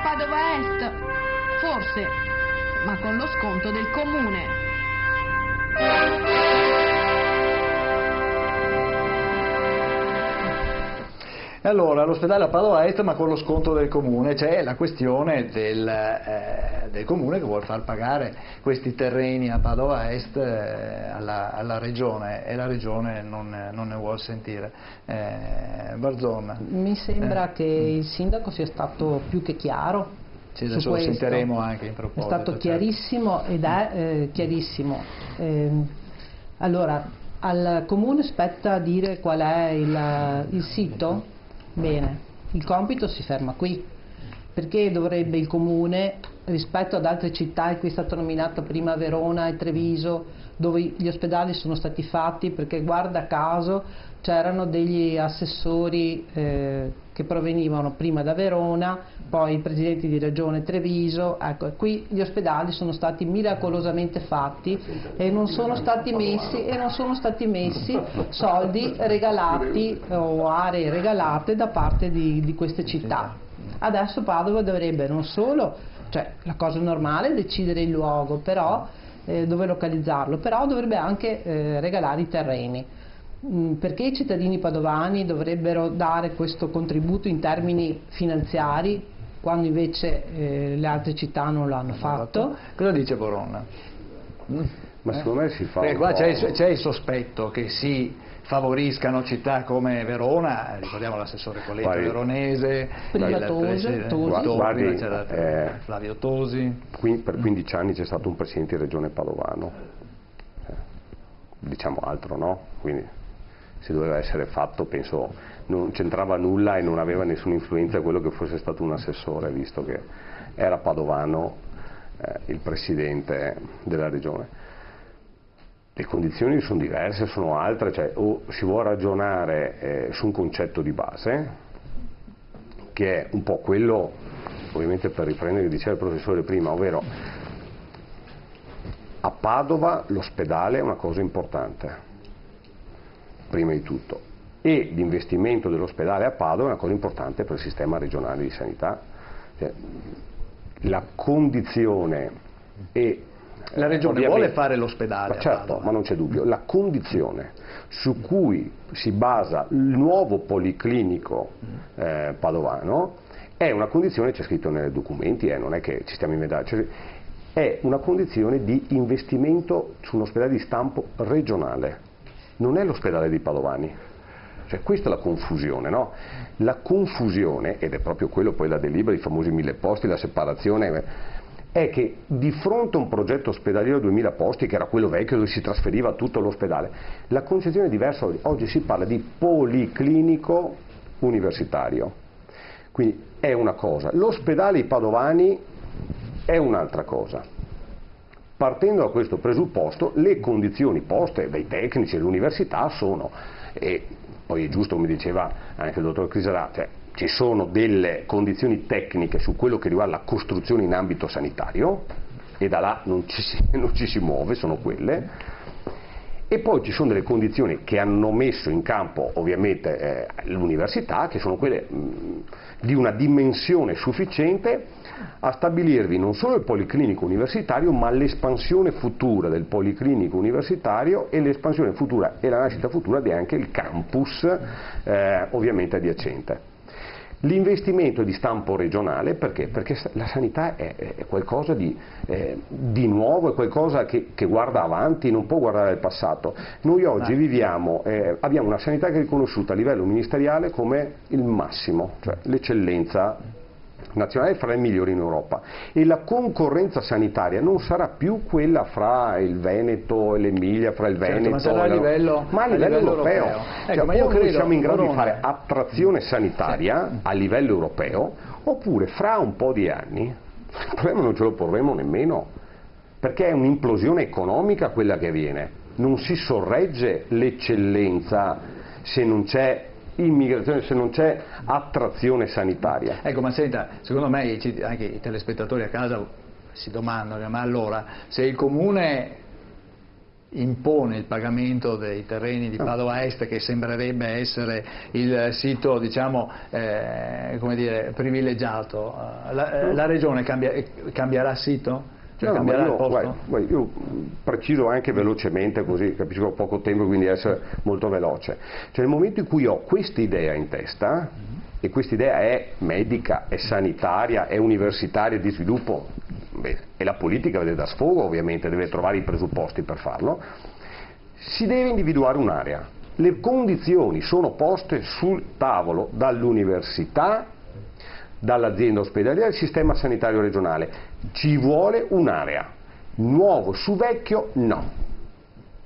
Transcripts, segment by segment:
Padova Est? Forse, ma con lo sconto del comune. Allora, l'ospedale a Padova Est, ma con lo sconto del comune, c'è la questione del comune che vuole far pagare questi terreni a Padova Est alla regione, e la regione non ne vuole sentire. Barzon. Mi sembra che il sindaco sia stato più che chiaro. Sì, adesso lo sentiremo anche in proposito. È stato chiarissimo, ed è chiarissimo. Allora, al comune spetta dire qual è il sito? Bene, il compito si ferma qui, perché dovrebbe il comune, rispetto ad altre città, e qui è stato nominato prima Verona e Treviso, dove gli ospedali sono stati fatti, perché guarda caso c'erano degli assessori che provenivano prima da Verona, poi i presidenti di regione Treviso. Ecco, qui gli ospedali sono stati miracolosamente fatti e non sono stati messi soldi regalati o aree regalate da parte di queste città. Adesso Padova dovrebbe non solo, cioè la cosa normale è decidere il luogo, però dove localizzarlo, però dovrebbe anche regalare i terreni. Perché i cittadini padovani dovrebbero dare questo contributo in termini finanziari quando invece le altre città non l'hanno fatto? Cosa dice Boronna? Ma secondo me si fa qua c'è il sospetto che si favoriscano città come Verona, ricordiamo l'assessore Coletto veronese, Flavio Tosi. Per 15 anni c'è stato un presidente di regione padovano, diciamo altro, no? Quindi se doveva essere fatto, penso non c'entrava nulla e non aveva nessuna influenza quello che fosse stato un assessore, visto che era padovano il presidente della regione. Le condizioni sono diverse, sono altre, cioè o si vuole ragionare su un concetto di base, che è un po' quello, ovviamente per riprendere che diceva il professore prima, ovvero a Padova l'ospedale è una cosa importante, prima di tutto, e l'investimento dell'ospedale a Padova è una cosa importante per il sistema regionale di sanità. Cioè, la condizione e la regione vuole fare l'ospedale, certo, ma non c'è dubbio, la condizione su cui si basa il nuovo policlinico padovano è una condizione, c'è scritto nei documenti, non è che ci stiamo inventando, cioè, è una condizione di investimento su un ospedale di stampo regionale, non è l'ospedale dei padovani. Cioè, questa è la confusione, no? La confusione, ed è proprio quello poi la delibera, i famosi 1000 posti, la separazione, è che di fronte a un progetto ospedaliero 2000 posti, che era quello vecchio dove si trasferiva tutto l'ospedale, la concezione è diversa. Oggi si parla di policlinico universitario, quindi è una cosa, l'ospedale i padovani è un'altra cosa. Partendo da questo presupposto, le condizioni poste dai tecnici dell'università sono, e poi è giusto come diceva anche il dottor Criserà, cioè ci sono delle condizioni tecniche su quello che riguarda la costruzione in ambito sanitario, e da là non ci si muove, sono quelle, e poi ci sono delle condizioni che hanno messo in campo ovviamente l'università, che sono quelle di una dimensione sufficiente a stabilirvi non solo il policlinico universitario, ma l'espansione futura del policlinico universitario e l'espansione futura e la nascita futura di anche il campus ovviamente adiacente. L'investimento è di stampo regionale perché? Perché la sanità è qualcosa di nuovo, è qualcosa che guarda avanti, non può guardare al passato. Noi oggi abbiamo una sanità che è riconosciuta a livello ministeriale come il massimo, cioè l'eccellenza nazionale fra le migliori in Europa, e la concorrenza sanitaria non sarà più quella fra il Veneto e l'Emilia, fra il Veneto, ma sarà a livello europeo. Ecco, ma io credo siamo in grado di fare attrazione sanitaria a livello europeo, oppure fra un po' di anni il problema non ce lo porremo nemmeno, perché è un'implosione economica quella che avviene. Non si sorregge l'eccellenza se non c'è immigrazione, se non c'è attrazione sanitaria. Ecco, ma senta, secondo me anche i telespettatori a casa si domandano, ma allora se il comune impone il pagamento dei terreni di Padova Est, che sembrerebbe essere il sito, diciamo, come dire, privilegiato. La Regione cambierà sito? Cioè cambierà il posto? Io preciso anche velocemente, così capisco che ho poco tempo, quindi essere molto veloce. Cioè nel momento in cui ho questa idea in testa, e questa idea è medica, è sanitaria, è universitaria, di sviluppo, e la politica deve dar sfogo, ovviamente deve trovare i presupposti per farlo, si deve individuare un'area. Le condizioni sono poste sul tavolo dall'università, dall'azienda ospedaliera, il sistema sanitario regionale. Ci vuole un'area. Nuovo su vecchio no.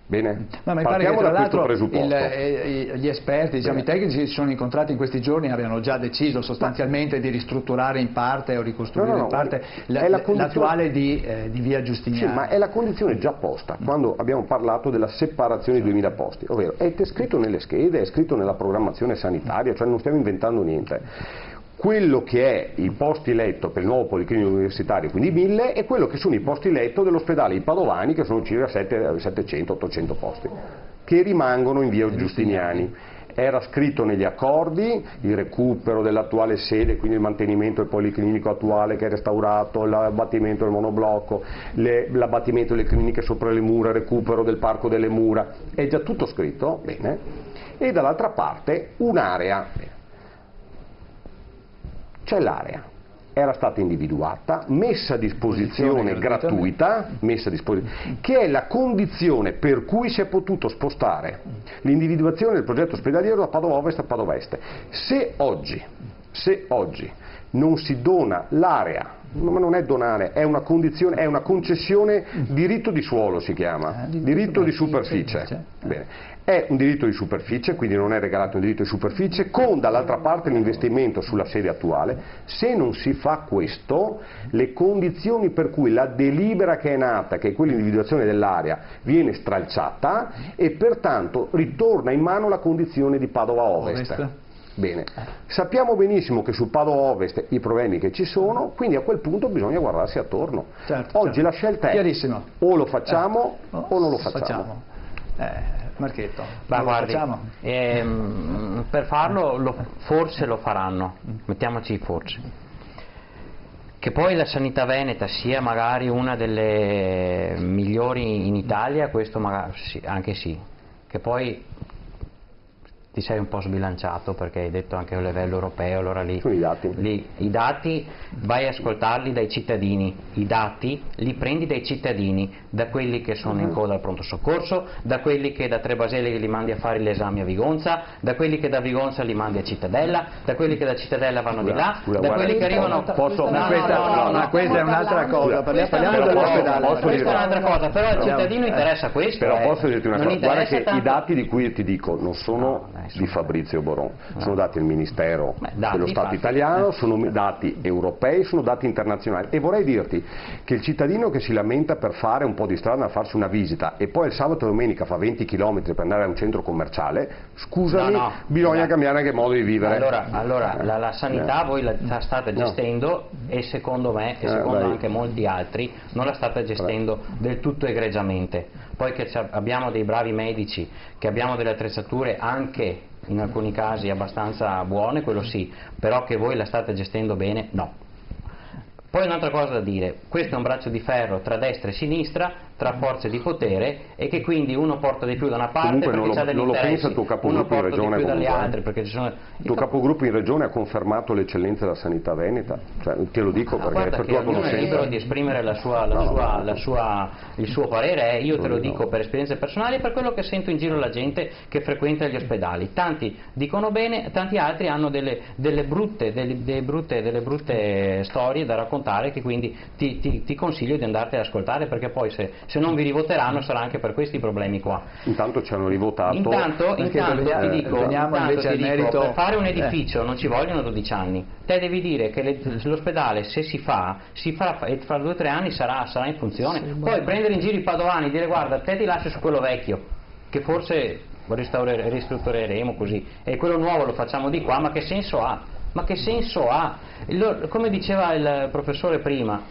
Bene? No, ma partiamo da questo presupposto. Gli esperti, diciamo, i tecnici si sono incontrati in questi giorni e avevano già deciso sostanzialmente di ristrutturare in parte o ricostruire in parte l'attuale di via Giustiniani. Sì, ma è la condizione già posta quando abbiamo parlato della separazione di 2000 posti, ovvero è scritto nelle schede, è scritto nella programmazione sanitaria, cioè non stiamo inventando niente. Quello che è i posti letto per il nuovo policlinico universitario, quindi 1000, e quello che sono i posti letto dell'ospedale I Padovani, che sono circa 700-800 posti, che rimangono in via Giustiniani. Era scritto negli accordi il recupero dell'attuale sede, quindi il mantenimento del policlinico attuale che è restaurato, l'abbattimento del monoblocco, l'abbattimento delle cliniche sopra le mura, il recupero del parco delle mura, è già tutto scritto, bene, e dall'altra parte un'area. C'è l'area, era stata individuata, messa a disposizione gratuita, che è la condizione per cui si è potuto spostare l'individuazione del progetto ospedaliero da Padova Ovest a Padova Est. Se oggi non si dona l'area, ma non è donare, è una condizione, è una concessione, diritto di suolo si chiama, diritto di superficie. Bene. È un diritto di superficie, quindi non è regalato un diritto di superficie, con dall'altra parte l'investimento sulla sede attuale. Se non si fa questo, le condizioni per cui la delibera che è nata, che è quell'individuazione dell'area, viene stralciata e pertanto ritorna in mano la condizione di Padova Ovest. Bene, sappiamo benissimo che su Padova Ovest i problemi che ci sono, quindi a quel punto bisogna guardarsi attorno. Oggi la scelta è o lo facciamo o non lo facciamo. Marchetto, ma guardi, per farlo forse lo faranno, mettiamoci forse. Che poi la sanità veneta sia magari una delle migliori in Italia, questo magari sì, anche sì. Che poi ti sei un po' sbilanciato perché hai detto anche a livello europeo, allora lì i dati vai a ascoltarli dai cittadini, i dati li prendi dai cittadini, da quelli che sono in coda al pronto soccorso, da quelli che da Trebaseleghe li mandi a fare gli esami a Vigonza, da quelli che da Vigonza li mandi a Cittadella, da quelli che da Cittadella vanno di là, da quelli che arrivano... Questa è un'altra cosa, parliamo dell'ospedale. Questa è un'altra cosa, però al cittadino interessa questo. Però posso dirti una cosa, guarda che i dati di cui ti dico non sono di Fabrizio Boron, sono dati del Ministero dello Stato italiano, sono dati europei, sono dati internazionali, e vorrei dirti che il cittadino che si lamenta per fare un po' di strada, a farsi una visita e poi il sabato e domenica fa 20 km per andare a un centro commerciale, scusami, bisogna cambiare anche modo di vivere. Allora la sanità voi la state gestendo e secondo me e secondo anche molti altri non la state gestendo del tutto egregiamente. Poi che abbiamo dei bravi medici, che abbiamo delle attrezzature anche in alcuni casi abbastanza buone, quello sì, però che voi la state gestendo bene, no. Poi un'altra cosa da dire, questo è un braccio di ferro tra destra e sinistra, tra forze di potere, e che quindi uno porta di più da una parte perché c'ha degli interessi, il tuo capogruppo in regione più dagli altri perché ci sono... Il tuo capogruppo in regione ha confermato l'eccellenza della sanità veneta, cioè, te lo dico perché per tua conoscenza. È libero di esprimere il suo parere, io te lo dico per esperienze personali e per quello che sento in giro la gente che frequenta gli ospedali. Tanti dicono bene, tanti altri hanno delle brutte storie da raccontare, che quindi ti consiglio di andarti ad ascoltare, perché poi se non vi rivoteranno sarà anche per questi problemi qua. Intanto ci hanno rivotato. Intanto ti dico, per fare un edificio non ci vogliono 12 anni. Te devi dire che l'ospedale, se si fa e fra 2 o 3 anni sarà in funzione. Poi prendere in giro i padovani e dire guarda, te ti lascio su quello vecchio, che forse ristruttureremo così, e quello nuovo lo facciamo di qua, ma che senso ha? Ma che senso ha? Come diceva il professore prima,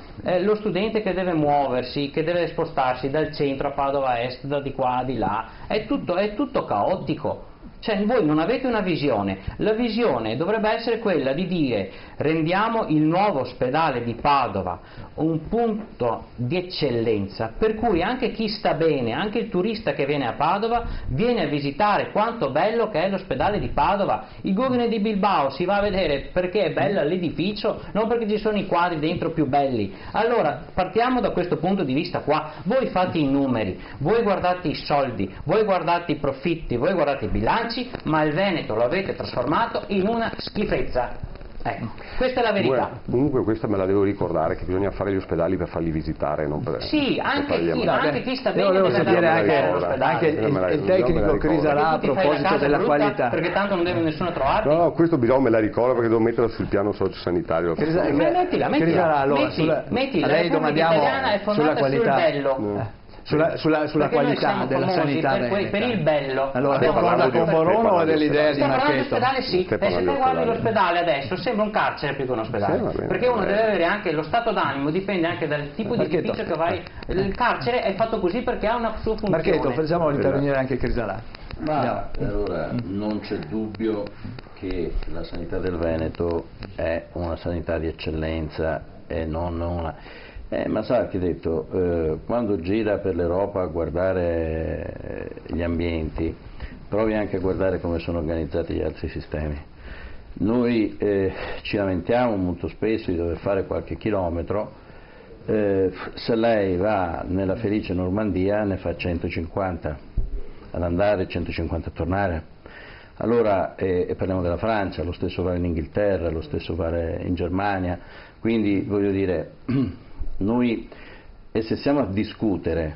lo studente che deve muoversi, che deve spostarsi dal centro a Padova Est, da di qua, di là, è tutto caotico. Cioè voi non avete una visione, la visione dovrebbe essere quella di dire rendiamo il nuovo ospedale di Padova un punto di eccellenza per cui anche chi sta bene, anche il turista che viene a Padova viene a visitare quanto bello che è l'ospedale di Padova. Il Guggenheim di Bilbao si va a vedere perché è bella l'edificio, non perché ci sono i quadri dentro più belli. Allora partiamo da questo punto di vista qua, voi fate i numeri, voi guardate i soldi, voi guardate i profitti, voi guardate i bilanci, ma il Veneto lo avete trasformato in una schifezza. Ecco, questa è la verità. Comunque questa me la devo ricordare, che bisogna fare gli ospedali per farli visitare, non per... Sì, anche chi sta bene io volevo deve sentire andare anche il tecnico Crisalà a proposito della qualità. Perché tanto non deve nessuno trovarti. No, questo però me la ricordo perché devo metterla sul piano sociosanitario. Mettila. Metti, a la lei Repubblica domandiamo Italiana è sulla fondata sul qualità. bello. Sulla qualità della sanità per il bello. Allora concorda con Borono o dell'idea di Marchetto? L'ospedale sì, e se te guardi l'ospedale adesso sembra un carcere più che un ospedale, perché uno deve avere anche lo stato d'animo, dipende anche dal tipo di edificio che vai. Il carcere è fatto così perché ha una sua funzione. Marchetto, facciamo intervenire anche Crisalà. Ma allora non c'è dubbio che la sanità del Veneto è una sanità di eccellenza e non una... ma sa architetto, quando gira per l'Europa a guardare gli ambienti, provi anche a guardare come sono organizzati gli altri sistemi. Noi ci lamentiamo molto spesso di dover fare qualche chilometro, se lei va nella felice Normandia ne fa 150 ad andare e 150 a tornare. Allora, e parliamo della Francia, lo stesso vale in Inghilterra, lo stesso vale in Germania, quindi voglio dire... Noi, e se siamo a discutere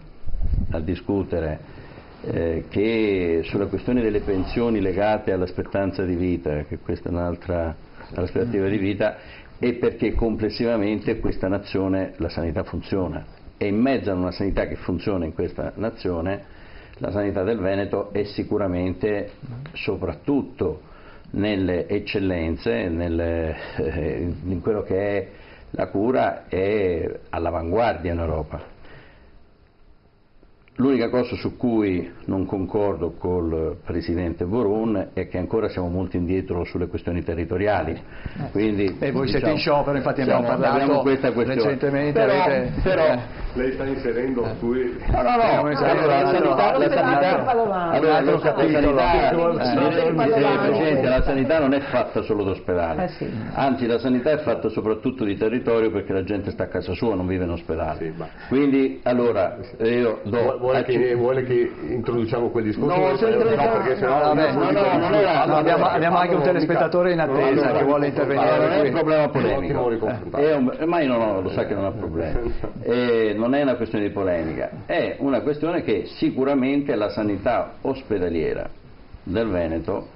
che sulla questione delle pensioni legate all'aspettanza di vita, che questa è un'altra aspettativa di vita, è perché complessivamente questa nazione, la sanità funziona, e in mezzo a una sanità che funziona in questa nazione, la sanità del Veneto è sicuramente, soprattutto nelle eccellenze, in quello che è la cura, è all'avanguardia in Europa. L'unica cosa su cui non concordo col Presidente Borun è che ancora siamo molto indietro sulle questioni territoriali. Quindi, voi siete in sciopero, infatti abbiamo parlato recentemente. Però lei sta inserendo qui... La sanità non è fatta solo d'ospedale, anzi la sanità è fatta soprattutto di territorio, perché la gente sta a casa sua, non vive in ospedale. Quindi allora io do... Vuole che introduciamo quel discorso? No, perché sennò abbiamo anche un telespettatore in attesa che vuole intervenire. Non è un problema polemico, ma io lo sa che non ha problemi, non è una questione di polemica, è una questione che sicuramente la sanità ospedaliera del Veneto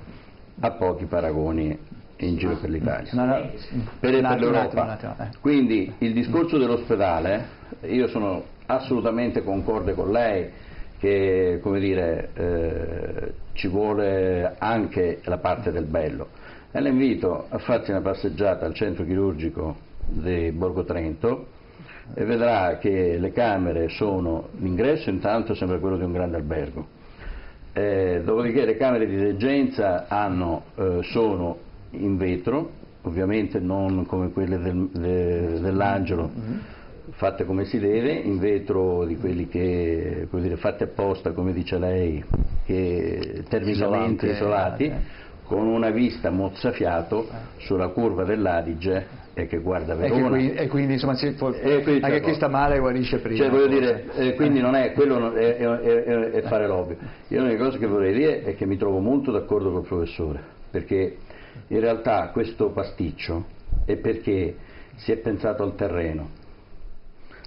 ha pochi paragoni in giro per l'Italia, per l'Europa. Quindi il discorso dell'ospedale, io sono assolutamente concorde con lei che, come dire, ci vuole anche la parte del bello, e la invito a farsi una passeggiata al centro chirurgico di Borgo Trento e vedrà che le camere sono, l'ingresso intanto sembra quello di un grande albergo, dopodiché le camere di degenza sono in vetro, ovviamente non come quelle dell'Angelo, fatte come si deve, in vetro di quelli che, come dire, fatte apposta, come dice lei, che termicamente isolati, con una vista mozzafiato sulla curva dell'Adige e che guarda Verona. E quindi insomma anche chi sta male guarisce prima. Cioè, voglio dire, quindi non è quello, è fare l'ovvio. Io l'unica cosa che vorrei dire è che mi trovo molto d'accordo col professore, perché in realtà questo pasticcio è perché si è pensato al terreno,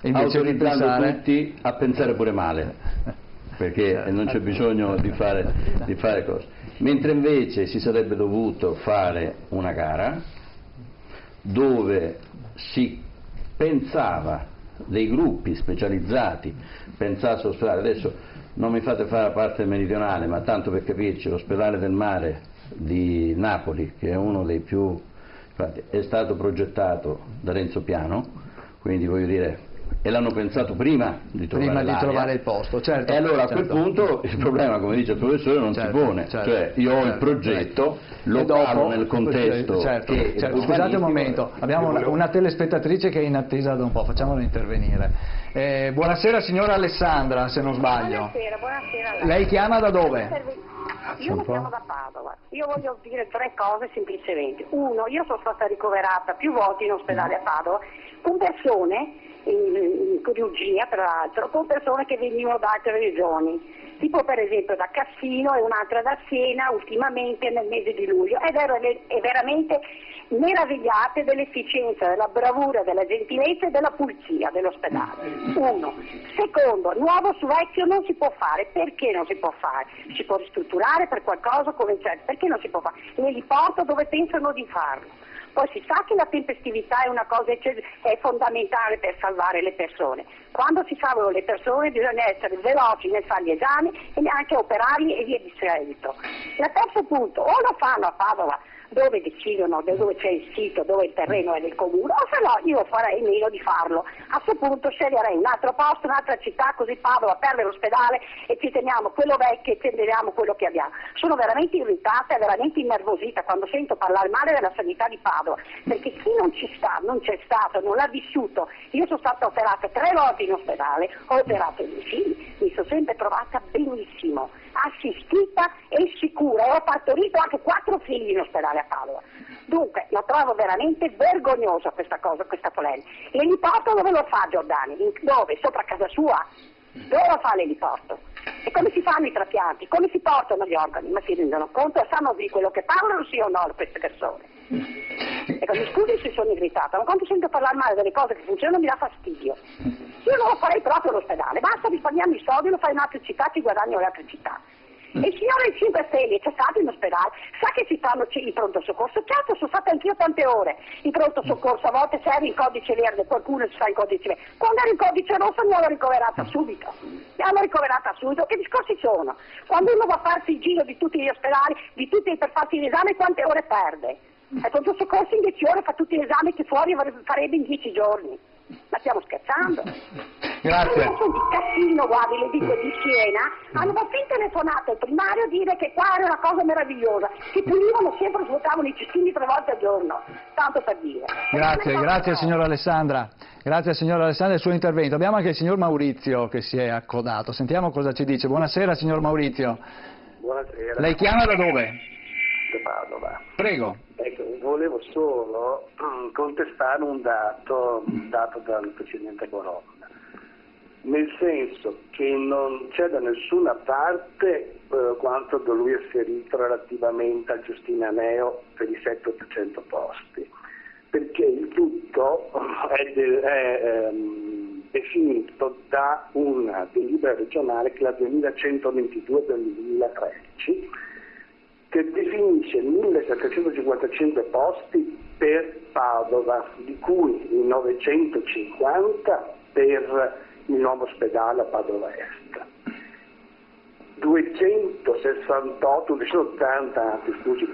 autorizzando tutti a pensare pure male, perché non c'è bisogno di fare cose, mentre invece si sarebbe dovuto fare una gara dove si pensava, dei gruppi specializzati pensassero ospedale. Adesso non mi fate fare la parte meridionale, ma tanto per capirci, l'ospedale del mare di Napoli, che è uno dei più Infatti è stato progettato da Renzo Piano, quindi voglio dire, e l'hanno pensato prima di trovare il posto, certo. E allora a quel certo. punto il problema, come dice il professore, non si pone, cioè io ho il progetto, lo calo nel contesto. Scusate un momento, abbiamo una telespettatrice che è in attesa da un po', facciamola intervenire. Buonasera signora Alessandra, se non sbaglio. Buonasera. Lei chiama da dove? Io mi chiamo da Padova. Io voglio dire 3 cose semplicemente. Uno, io sono stata ricoverata più volte in ospedale a Padova con persone in chirurgia, tra l'altro, con persone che venivano da altre regioni, tipo per esempio da Cassino e un'altra da Siena ultimamente nel mese di luglio, ed ero veramente meravigliate dell'efficienza, della bravura, della gentilezza e della pulizia dell'ospedale. Uno. Secondo, nuovo su vecchio non si può fare. Perché non si può fare? Si può ristrutturare per qualcosa, perché non si può fare? L'eliporto dove pensano di farlo? Poi si sa che la tempestività è una cosa è fondamentale per salvare le persone. Quando si salvano le persone bisogna essere veloci nel fare gli esami e neanche operarli e via di seguito. Il terzo punto, o lo fanno a Padova dove decidono, dove c'è il sito, dove il terreno è del comune, o se no io farei meno di farlo. A questo punto sceglierei un altro posto, un'altra città, così Padova perde l'ospedale e ci teniamo quello vecchio e teniamo quello che abbiamo. Sono veramente irritata e veramente innervosita quando sento parlare male della sanità di Padova, perché chi non ci sta, non c'è stato, non l'ha vissuto. Io sono stata operata 3 volte in ospedale, ho operato i miei figli, mi sono sempre trovata benissimo, assistita e sicura, e ho partorito anche 4 figli in ospedale a Padova. Dunque la trovo veramente vergognosa questa cosa, questa polemica. L'eliporto dove lo fa Giordani? Dove? Sopra casa sua? Dove lo fa l'eliporto? E come si fanno i trapianti? Come si portano gli organi? Ma si rendono conto? Sanno di quello che parlano, sì o no, queste persone? Ecco, mi scusi se sono irritata, ma quando sento parlare male delle cose che funzionano mi dà fastidio. Io non lo farei proprio all'ospedale, basta risparmiarmi i soldi, lo fai in altre città, ci guadagno le altre città. E il signore 5 Stelle c'è stato in ospedale, sa che si fanno il pronto soccorso? Certo, sono stata anch'io tante ore in pronto soccorso, a volte serve in codice verde, qualcuno si fa in codice verde. Quando era in codice rosso mi hanno ricoverata subito, che discorsi sono? Quando uno va a farsi il giro di tutti gli ospedali, per farsi l'esame, quante ore perde? Il pronto soccorso in 10 ore fa tutti gli esami che fuori farebbe in 10 giorni. Ma stiamo scherzando? Grazie. Io sono di Cassino, guardi, le dico di Siena, hanno fin telefonato al primario a dire che qua era una cosa meravigliosa, si pulivano sempre, svuotavano i cestini 3 volte al giorno, tanto per dire. Grazie signora Alessandra, grazie signora Alessandra del suo intervento. Abbiamo anche il signor Maurizio che si è accodato, sentiamo cosa ci dice. Buonasera signor Maurizio. Buonasera. Lei chiama da dove? Da Padova. Prego. Ecco, volevo solo contestare un dato dato dal Presidente Corona, nel senso che non c'è da nessuna parte quanto da lui asserito relativamente al Giustinianeo per i 700-800 posti, perché il tutto è definito da una delibera regionale che è la 2122 del 2013, che definisce 1755 posti per Padova, di cui 950 per il nuovo ospedale a Padova Est, 280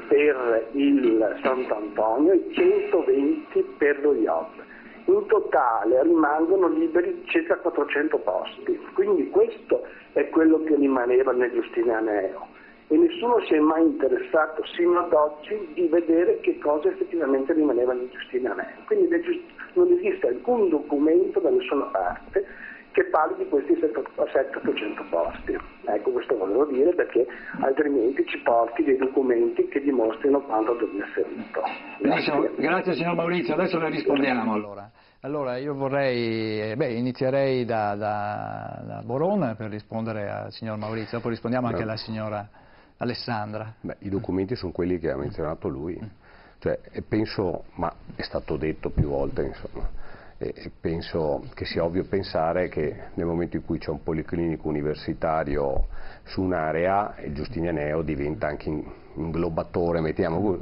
per il Sant'Antonio e 120 per lo IOP. In totale rimangono liberi circa 400 posti, quindi questo è quello che rimaneva nel Giustinianeo. E nessuno si è mai interessato sino ad oggi di vedere che cosa effettivamente rimaneva nel Giustinianeo. Quindi non esiste alcun documento da nessuna parte che parli di questi 700-800 posti. Ecco, questo volevo dire perché altrimenti ci porti dei documenti che dimostrino quanto doveva essere detto. Grazie signor Maurizio, adesso le rispondiamo allora. Allora io inizierei da Boron per rispondere al signor Maurizio, poi rispondiamo anche alla signora Alessandra. I documenti sono quelli che ha menzionato lui, cioè, penso, ma è stato detto più volte, insomma, e penso che sia ovvio pensare che nel momento in cui c'è un policlinico universitario su un'area, il Giustinianeo diventa anche inglobatore, mettiamo,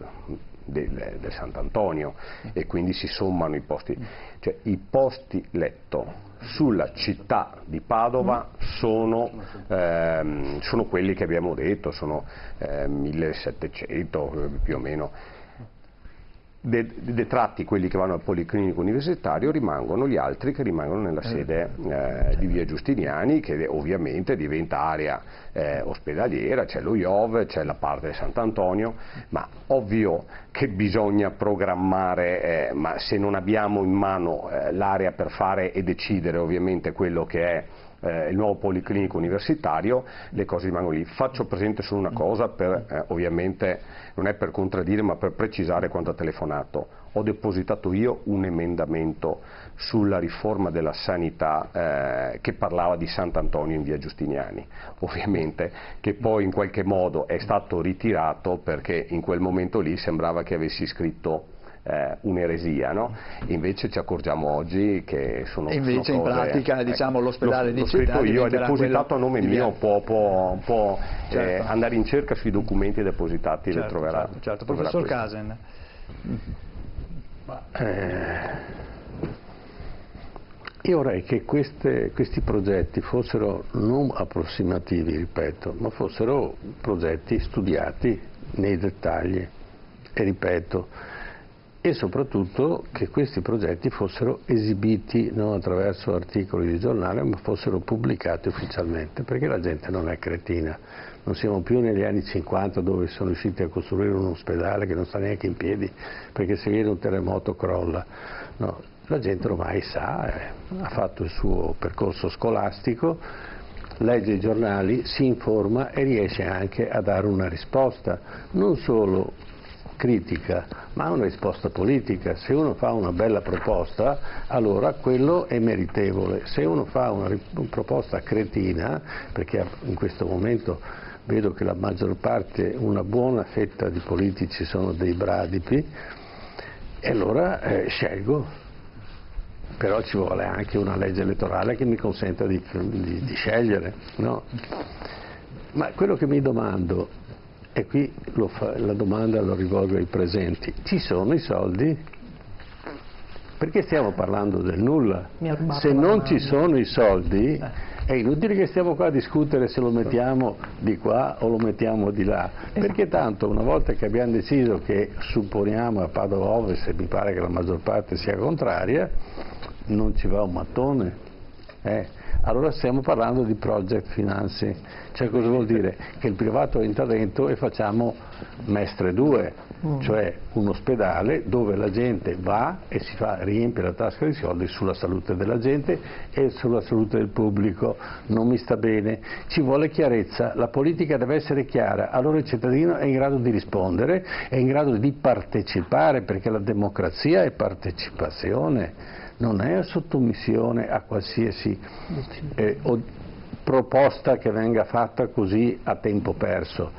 del Sant'Antonio, e quindi si sommano i posti, cioè i posti letto sulla città di Padova sono quelli che abbiamo detto, sono 1700 più o meno. detratti quelli che vanno al Policlinico Universitario, rimangono gli altri che rimangono nella sede di via Giustiniani, che ovviamente diventa area ospedaliera, c'è lo IOV, c'è la parte di Sant'Antonio, ma ovvio che bisogna programmare, ma se non abbiamo in mano l'area per fare e decidere ovviamente quello che è il nuovo Policlinico Universitario, le cose rimangono lì. Faccio presente solo una cosa, ovviamente non è per contraddire ma per precisare quanto ha telefonato. Ho depositato io un emendamento sulla riforma della sanità che parlava di Sant'Antonio in via Giustiniani, ovviamente, che poi in qualche modo è stato ritirato perché in quel momento lì sembrava che avessi scritto un'eresia, no? Invece ci accorgiamo oggi che sono invece sono in cose, pratica diciamo l'ospedale di città io ho depositato a nome mio, può certo. andare in cerca sui documenti depositati e certo, le troverà. certo. Professor Casen. Io vorrei che questi progetti fossero non approssimativi, ripeto, ma fossero progetti studiati nei dettagli e ripeto, e soprattutto che questi progetti fossero esibiti non attraverso articoli di giornale ma fossero pubblicati ufficialmente, perché la gente non è cretina, non siamo più negli anni 50 dove sono riusciti a costruire un ospedale che non sta neanche in piedi perché se viene un terremoto crolla, no, la gente ormai sa, ha fatto il suo percorso scolastico, legge i giornali, si informa e riesce anche a dare una risposta, non solo critica, ma una risposta politica. Se uno fa una bella proposta, allora quello è meritevole. Se uno fa una proposta cretina, perché in questo momento vedo che la maggior parte, una buona fetta di politici sono dei bradipi, e allora scelgo. Però ci vuole anche una legge elettorale che mi consenta di scegliere, no? Ma quello che mi domando, e qui la domanda lo rivolgo ai presenti, ci sono i soldi? Perché stiamo parlando del nulla? Se non ci sono i soldi è inutile che stiamo qua a discutere se lo mettiamo di qua o lo mettiamo di là, perché tanto una volta che abbiamo deciso che supponiamo a Padova Ovest, e mi pare che la maggior parte sia contraria, non ci va un mattone. Allora stiamo parlando di project financing, cioè cosa vuol dire? Che il privato entra dentro e facciamo Mestre 2, cioè un ospedale dove la gente va e riempie la tasca di soldi sulla salute della gente e sulla salute del pubblico. Non mi sta bene, ci vuole chiarezza, la politica deve essere chiara, allora il cittadino è in grado di rispondere, è in grado di partecipare, perché la democrazia è partecipazione, non è sottomissione a qualsiasi proposta che venga fatta così a tempo perso.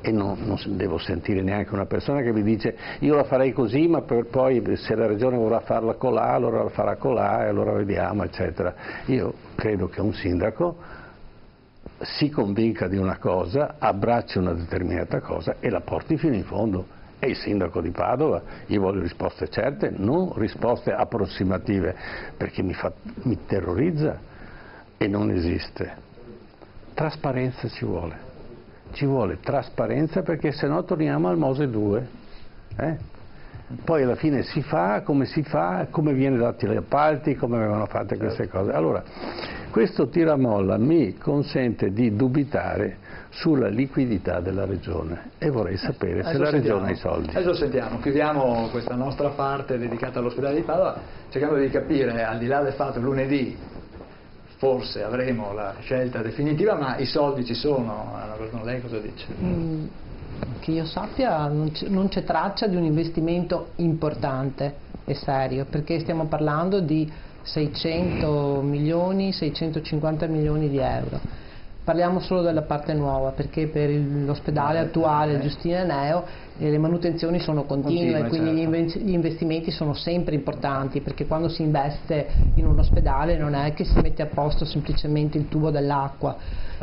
E non devo sentire neanche una persona che mi dice io la farei così, ma poi se la regione vorrà farla colà allora la farà colà e allora vediamo, eccetera. Io credo che un sindaco si convinca di una cosa, abbracci una determinata cosa e la porti fino in fondo. E il sindaco di Padova, io voglio risposte certe, non risposte approssimative, perché mi terrorizza e non esiste. Trasparenza ci vuole trasparenza, perché se no torniamo al Mose 2. Poi alla fine si fa, come viene dati gli appalti, come vengono fatte queste cose. Allora, questo tiramolla mi consente di dubitare sulla liquidità della regione e vorrei sapere se la regione ha i soldi. Adesso sentiamo, chiudiamo questa nostra parte dedicata all'ospedale di Padova, cercando di capire, al di là del fatto che lunedì forse avremo la scelta definitiva, ma i soldi ci sono, lei cosa dice? Che io sappia non c'è traccia di un investimento importante e serio, perché stiamo parlando di 600 milioni, 650 milioni di euro. Parliamo solo della parte nuova, perché per l'ospedale attuale Giustina Neo le manutenzioni sono continue, quindi certo. Gli investimenti sono sempre importanti, perché quando si investe in un ospedale non è che si mette a posto semplicemente il tubo dell'acqua,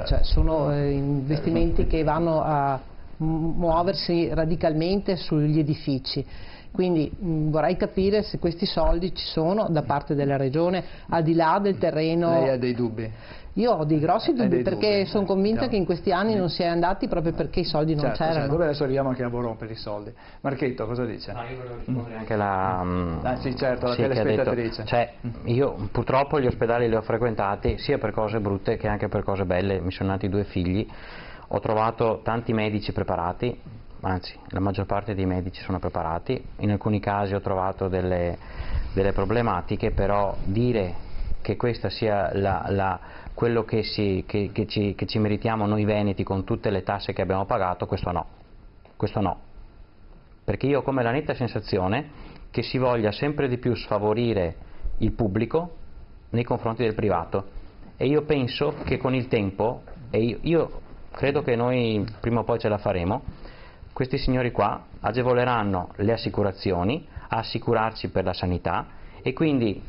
cioè sono investimenti che vanno a muoversi radicalmente sugli edifici. Quindi vorrei capire se questi soldi ci sono da parte della Regione, al di là del terreno. Lei ha dei dubbi? Io ho dei grossi dubbi perché sono convinta chiaro. che in questi anni non si è andati proprio perché i soldi non c'erano. Certo. Adesso arriviamo anche a Boron per i soldi. Marchetto, cosa dice? No, io volevo rispondere anche la sì, certo, la che ha telespettatrice. detto. Cioè, io purtroppo gli ospedali li ho frequentati sia per cose brutte che anche per cose belle. Mi sono nati 2 figli, ho trovato tanti medici preparati, anzi la maggior parte dei medici sono preparati, in alcuni casi ho trovato delle problematiche, però dire che questa sia quello che ci meritiamo noi veneti con tutte le tasse che abbiamo pagato, questo no, perché io ho come la netta sensazione che si voglia sempre di più sfavorire il pubblico nei confronti del privato, e io penso che con il tempo, e io credo che noi prima o poi ce la faremo, questi signori qua agevoleranno le assicurazioni a assicurarci per la sanità, e quindi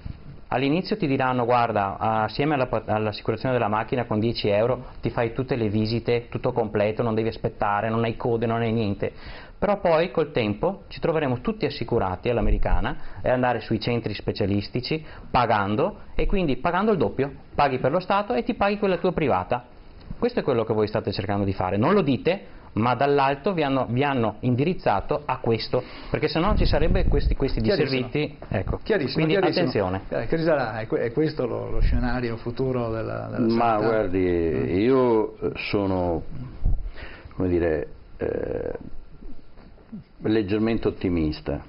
all'inizio ti diranno: guarda, assieme all'assicurazione della macchina con 10 euro ti fai tutte le visite, tutto completo, non devi aspettare, non hai code, non hai niente. Però poi col tempo ci troveremo tutti assicurati all'americana e andare sui centri specialistici pagando, e quindi pagando il doppio, paghi per lo Stato e ti paghi quella tua privata. Questo è quello che voi state cercando di fare, non lo dite, ma dall'alto vi hanno indirizzato a questo, perché se no non ci sarebbe questi disservizi. Ecco. Quindi attenzione. Crisara, è questo lo scenario futuro della Ma sanità? guardi, io sono, come dire, leggermente ottimista.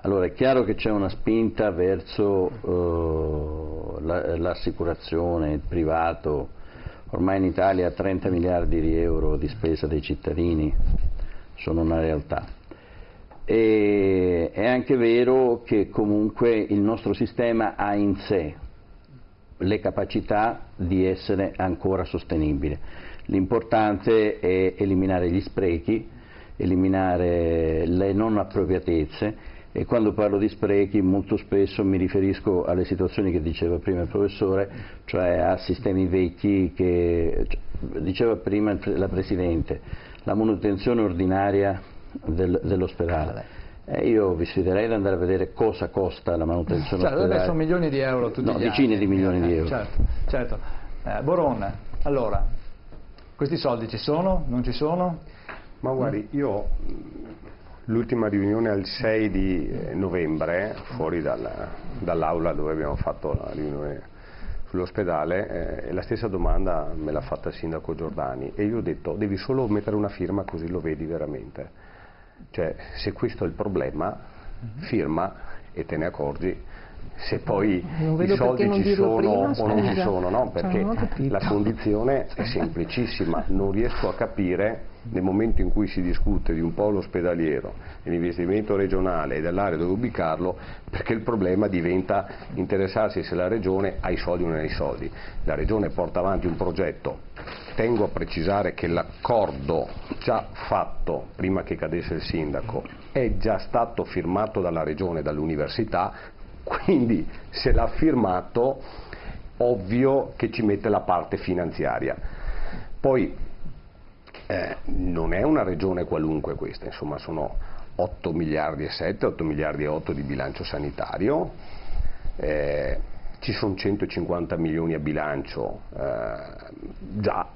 Allora, è chiaro che c'è una spinta verso l'assicurazione, il privato. Ormai in Italia 30 miliardi di euro di spesa dei cittadini sono una realtà. E è anche vero che comunque il nostro sistema ha in sé le capacità di essere ancora sostenibile. L'importante è eliminare gli sprechi, eliminare le non appropriatezze, e quando parlo di sprechi molto spesso mi riferisco alle situazioni che diceva prima il professore, cioè a sistemi vecchi che diceva prima la Presidente, la manutenzione ordinaria dell'ospedale. Io vi sfiderei ad andare a vedere cosa costa la manutenzione ospedale. Sono milioni di euro tutti gli anni. Decine di milioni di euro. Certo. Boron, allora, questi soldi ci sono? Non ci sono? Ma guardi, io l'ultima riunione al 6 di novembre, fuori dall'aula dove abbiamo fatto la riunione sull'ospedale, la stessa domanda me l'ha fatta il sindaco Giordani, e io ho detto: devi solo mettere una firma così lo vedi veramente. Cioè, se questo è il problema, firma e te ne accorgi. Se poi i soldi ci sono o non ci sono, no? Perché la condizione è semplicissima. Non riesco a capire, nel momento in cui si discute di un polo ospedaliero, dell'investimento regionale e dell'area dove ubicarlo, perché il problema diventa interessarsi se la Regione ha i soldi o non ha i soldi. La Regione porta avanti un progetto. Tengo a precisare che l'accordo già fatto prima che cadesse il sindaco è già stato firmato dalla Regione e dall'università. Quindi se l'ha firmato, ovvio che ci mette la parte finanziaria. Poi non è una regione qualunque questa, insomma sono 8 miliardi e 7, 8 miliardi e 8 di bilancio sanitario, ci sono 150 milioni a bilancio già.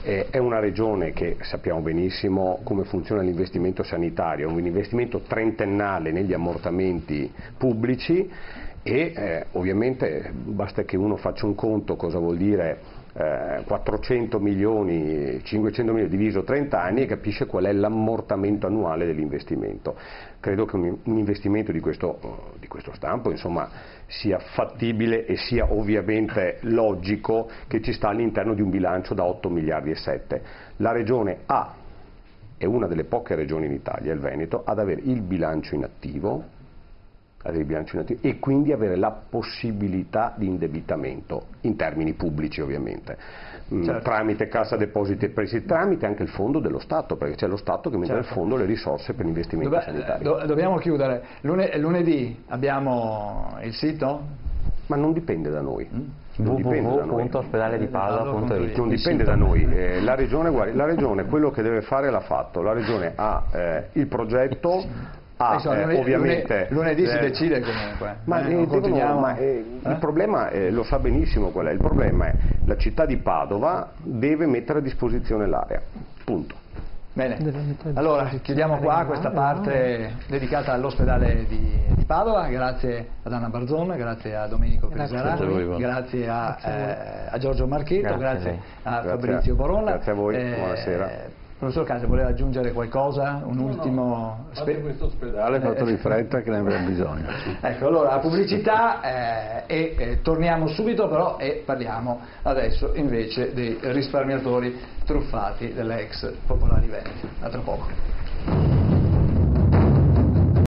È una regione che sappiamo benissimo come funziona l'investimento sanitario, un investimento trentennale negli ammortamenti pubblici, e ovviamente basta che uno faccia un conto cosa vuol dire 400 milioni, 500 milioni diviso 30 anni, e capisce qual è l'ammortamento annuale dell'investimento. Credo che un investimento di questo stampo, insomma, sia fattibile e sia ovviamente logico che ci sta all'interno di un bilancio da 8 miliardi e 7. La regione è una delle poche regioni in Italia, il Veneto, ad avere il bilancio in attivo, e quindi avere la possibilità di indebitamento in termini pubblici, ovviamente, certo, tramite Cassa Depositi e Prestiti, tramite anche il fondo dello Stato, perché c'è lo Stato che mette nel fondo le risorse per l'investimento sanitario. Dobbiamo chiudere. Lunedì abbiamo il sito? Ma non dipende da noi. Non dipende da noi. www.ospedaledipadova.it. Non dipende da noi. La regione, guardi, la regione quello che deve fare l'ha fatto. La regione ha il progetto, ha ovviamente lunedì si decide comunque. Il problema lo sa benissimo qual è. Il problema è la città di Padova deve mettere a disposizione l'area. Punto. Bene, allora chiudiamo qua questa parte dedicata all'ospedale di Padova. Grazie ad Anna Barzon, grazie a Domenico Crisarà, grazie a Giorgio Marchetto, grazie a Fabrizio Boronna. Grazie a voi, buonasera. Professor Case, voleva aggiungere qualcosa? Un ultimo... questo ospedale fatto di fretta che ne aveva bisogno. Ecco, allora la pubblicità e torniamo subito però e parliamo adesso invece dei risparmiatori truffati delle ex Popolari Venete. A tra poco.